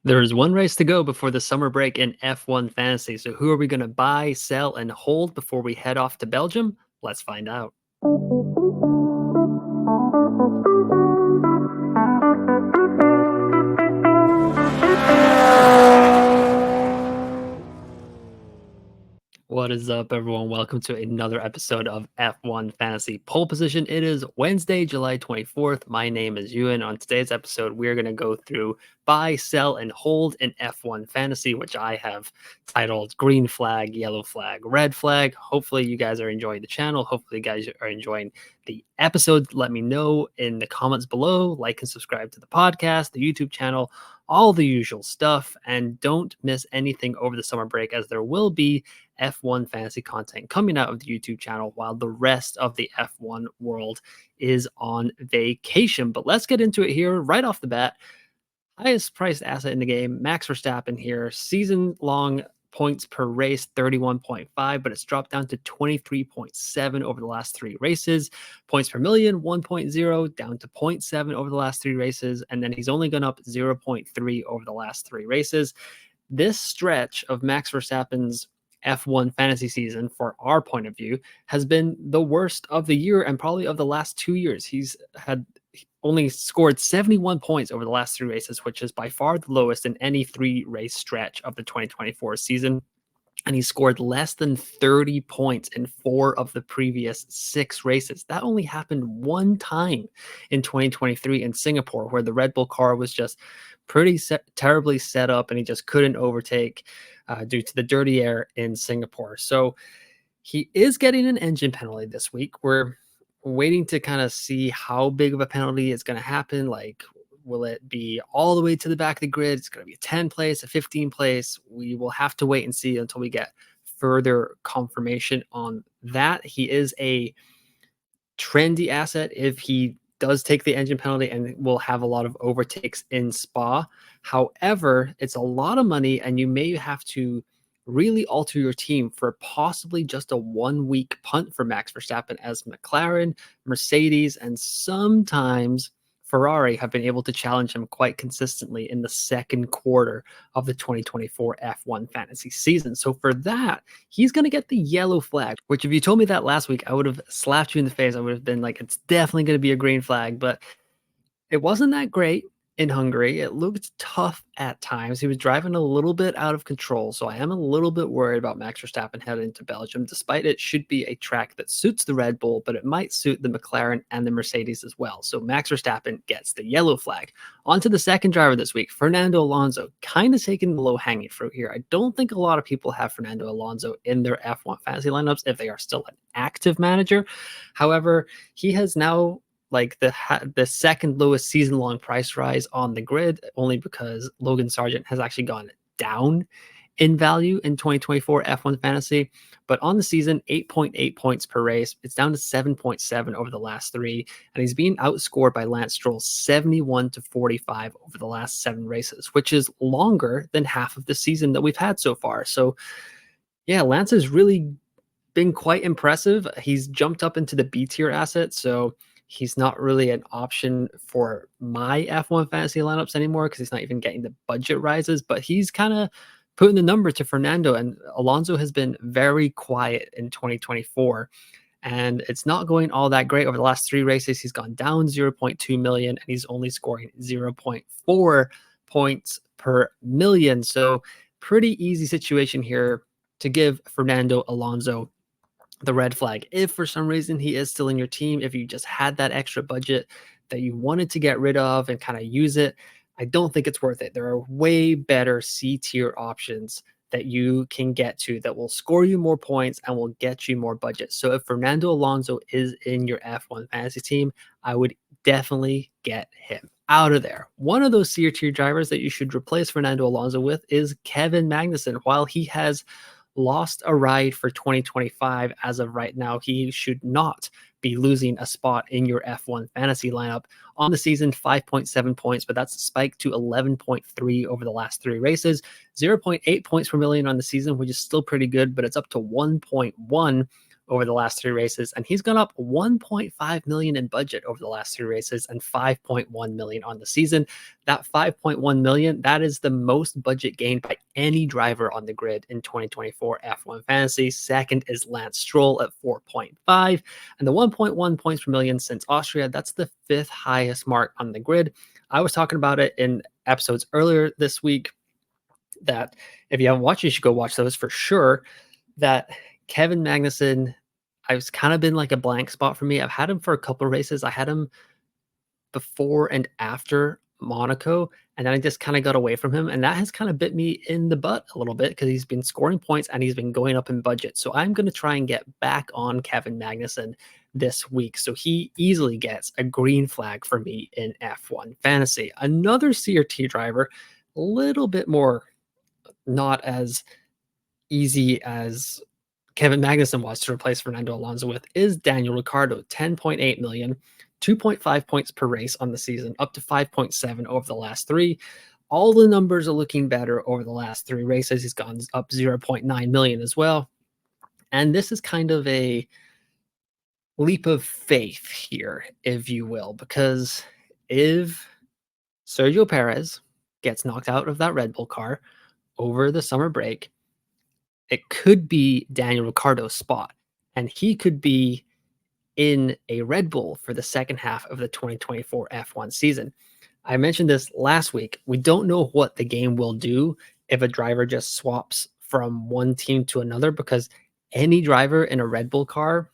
There's one race to go before the summer break in F1 Fantasy. So, who are we going to buy, sell, and hold before we head off to Belgium? Let's find out. What is up, everyone? Welcome to another episode of F1 Fantasy Pole Position. It is Wednesday, July 24th. My name is Ewan. On today's episode, we're going to go through buy, sell, and hold in F1 Fantasy, which I have titled Green Flag, Yellow Flag, Red Flag. Hopefully, you guys are enjoying the channel. Hopefully, you guys are enjoying the episode. Let me know in the comments below. Like and subscribe to the podcast, the YouTube channel, all the usual stuff. And don't miss anything over the summer break, as there will be F1 fantasy content coming out of the YouTube channel while the rest of the F1 world is on vacation. But let's get into it here right off the bat. Highest priced asset in the game, Max Verstappen here, season long points per race 31.5, but it's dropped down to 23.7 over the last three races. Points per million 1.0 down to 0.7 over the last three races, and then he's only gone up 0.3 over the last three races. This stretch of Max Verstappen's F1 fantasy season, for our point of view, has been the worst of the year and probably of the last 2 years. He's had only scored 71 points over the last three races, which is by far the lowest in any three-race stretch of the 2024 season. And he scored less than 30 points in 4 of the previous 6 races. That only happened one time in 2023 in Singapore, where the Red Bull car was just pretty terribly set up and he just couldn't overtake due to the dirty air in Singapore. So he is getting an engine penalty this week. We're waiting to kind of see how big of a penalty is going to happen. Like, will it be all the way to the back of the grid? It's going to be a 10 place, a 15 place. We will have to wait and see until we get further confirmation on that. He is a trendy asset if he does take the engine penalty and will have a lot of overtakes in Spa. However, it's a lot of money and you may have to really alter your team for possibly just a 1 week punt for Max Verstappen, as McLaren, Mercedes, and sometimes Ferrari have been able to challenge him quite consistently in the second quarter of the 2024 F1 fantasy season. So for that, he's going to get the yellow flag, which if you told me that last week, I would have slapped you in the face. I would have been like, it's definitely going to be a green flag, but it wasn't that great in Hungary. It looked tough at times. He was driving a little bit out of control. So I am a little bit worried about Max Verstappen heading into Belgium, despite it should be a track that suits the Red Bull, but it might suit the McLaren and the Mercedes as well. So Max Verstappen gets the yellow flag. On to the second driver this week, Fernando Alonso, kind of taking the low-hanging fruit here. I don't think a lot of people have Fernando Alonso in their F1 fantasy lineups if they are still an active manager. However, he has now like the second lowest season-long price rise on the grid, only because Logan Sargent has actually gone down in value in 2024 F1 Fantasy. But on the season, 8.8 points per race. It's down to 7.7 over the last 3. And he's being outscored by Lance Stroll 71-45 over the last 7 races, which is longer than half of the season that we've had so far. So yeah, Lance has really been quite impressive. He's jumped up into the B tier asset. So he's not really an option for my F1 fantasy lineups anymore because he's not even getting the budget rises, but he's kind of putting the number to Fernando. And Alonso has been very quiet in 2024, and it's not going all that great. Over the last 3 races, he's gone down 0.2 million, and he's only scoring 0.4 points per million. So pretty easy situation here to give Fernando Alonso the red flag. If for some reason he is still in your team, if you just had that extra budget that you wanted to get rid of and kind of use it, I don't think it's worth it. There are way better C tier options that you can get to that will score you more points and will get you more budget. So if Fernando Alonso is in your F1 fantasy team, I would definitely get him out of there. One of those C tier drivers that you should replace Fernando Alonso with is Kevin Magnussen. While he has lost a ride for 2025 as of right now, he should not be losing a spot in your F1 fantasy lineup. On the season, 5.7 points, but that's spiked to 11.3 over the last 3 races. 0.8 points per million on the season, which is still pretty good, but it's up to 1.1 over the last 3 races, and he's gone up 1.5 million in budget over the last 3 races and 5.1 million on the season. That 5.1 million, that is the most budget gained by any driver on the grid in 2024 F1 Fantasy. Second is Lance Stroll at 4.5, and the 1.1 points per million since Austria, that's the 5th highest mark on the grid. I was talking about it in episodes earlier this week that if you haven't watched, you should go watch those for sure. That Kevin Magnussen, I've kind of been like a blank spot for me. I've had him for a couple of races. I had him before and after Monaco, and then I just kind of got away from him. And that has kind of bit me in the butt a little bit because he's been scoring points and he's been going up in budget. So I'm going to try and get back on Kevin Magnussen this week. So he easily gets a green flag for me in F1 Fantasy. Another CRT driver, a little bit more not as easy as Kevin Magnussen was to replace Fernando Alonso with, is Daniel Ricciardo. 10.8 million, 2.5 points per race on the season, up to 5.7 over the last 3. All the numbers are looking better over the last 3 races. He's gone up 0.9 million as well. And this is kind of a leap of faith here, if you will, because if Sergio Perez gets knocked out of that Red Bull car over the summer break, it could be Daniel Ricciardo's spot, and he could be in a Red Bull for the second half of the 2024 F1 season. I mentioned this last week. We don't know what the game will do if a driver just swaps from one team to another, because any driver in a Red Bull car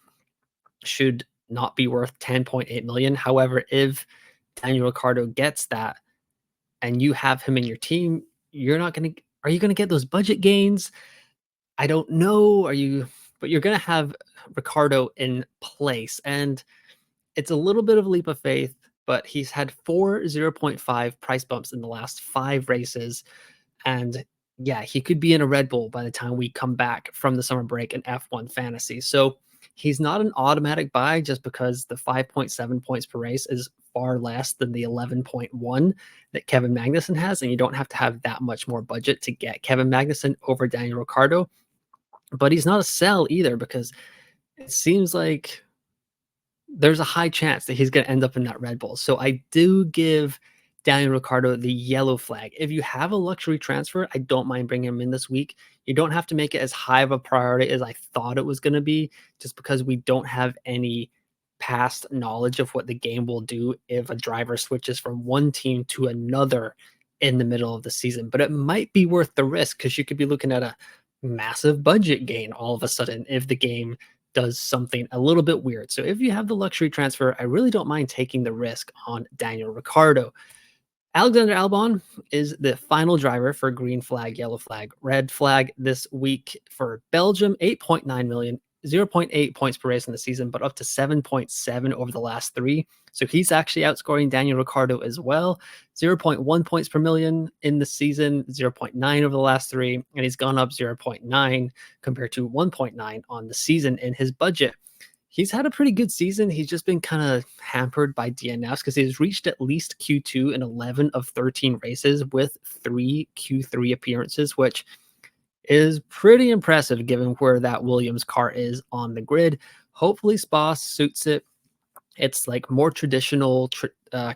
should not be worth 10.8 million. However, if Daniel Ricciardo gets that and you have him in your team, are you going to get those budget gains? I don't know. But you're going to have Ricciardo in place, and it's a little bit of a leap of faith, but he's had 4 0.5 price bumps in the last 5 races. And yeah, he could be in a Red Bull by the time we come back from the summer break in F1 Fantasy. So he's not an automatic buy just because the 5.7 points per race is far less than the 11.1 that Kevin Magnussen has. And you don't have to have that much more budget to get Kevin Magnussen over Daniel Ricciardo. But he's not a sell either, because it seems like there's a high chance that he's going to end up in that Red Bull. So I do give Daniel Ricciardo the yellow flag. If you have a luxury transfer, I don't mind bringing him in this week. You don't have to make it as high of a priority as I thought it was going to be, just because we don't have any past knowledge of what the game will do if a driver switches from one team to another in the middle of the season. But it might be worth the risk, because you could be looking at a massive budget gain all of a sudden if the game does something a little bit weird. So if you have the luxury transfer, I really don't mind taking the risk on Daniel Ricciardo. Alexander Albon is the final driver for green flag, yellow flag, red flag this week for Belgium. 8.9 million, 0.8 points per race in the season, but up to 7.7 over the last 3. So he's actually outscoring Daniel Ricciardo as well. 0.1 points per million in the season, 0.9 over the last 3, and he's gone up 0.9 compared to 1.9 on the season in his budget. He's had a pretty good season. He's just been kind of hampered by DNFs because he's reached at least Q2 in 11 of 13 races with 3 Q3 appearances, which is pretty impressive given where that Williams car is on the grid. Hopefully Spa suits it. It's like more traditional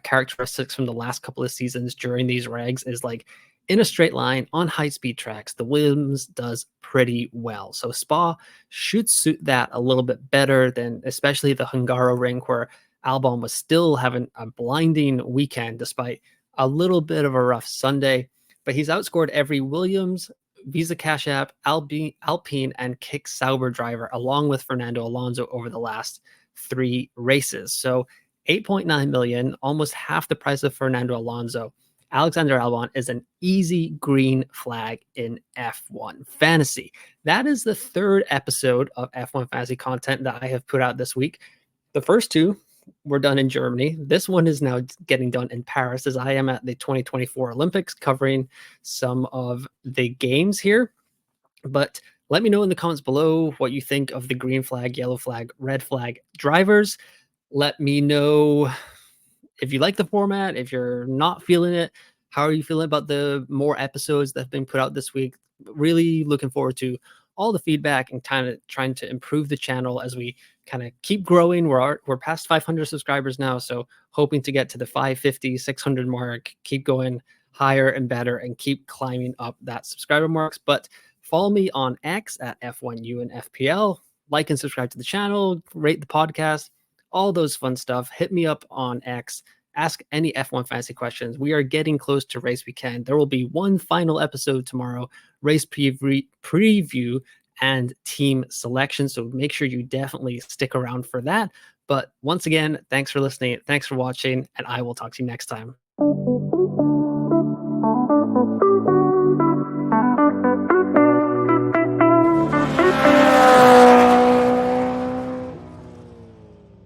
characteristics from the last couple of seasons during these regs is like in a straight line on high-speed tracks, the Williams does pretty well. So Spa should suit that a little bit better than especially the Hungaroring, where Albon was still having a blinding weekend despite a little bit of a rough Sunday. But he's outscored every Williams, Visa Cash App, Alpine, and Kick Sauber driver, along with Fernando Alonso over the last 3 races. So 8.9 million, almost half the price of Fernando Alonso. Alexander Albon is an easy green flag in F1 Fantasy. That is the 3rd episode of F1 Fantasy content that I have put out this week. The first 2 were done in Germany. This one is now getting done in Paris, as I am at the 2024 Olympics covering some of the games here. But let me know in the comments below what you think of the green flag, yellow flag, red flag drivers. Let me know if you like the format, if you're not feeling it. How are you feeling about the more episodes that have been put out this week? Really looking forward to all the feedback and kind of trying to improve the channel as we kind of keep growing. We're past 500 subscribers now, so hoping to get to the 550, 600 mark, keep going higher and better, and keep climbing up that subscriber marks. But follow me on X at F1U and FPL. Like and subscribe to the channel, rate the podcast, all those fun stuff. Hit me up on X. Ask any F1 fantasy questions. We are getting close to race weekend. There will be one final episode tomorrow, race preview and team selection. So make sure you definitely stick around for that. But once again, thanks for listening. Thanks for watching, and I will talk to you next time.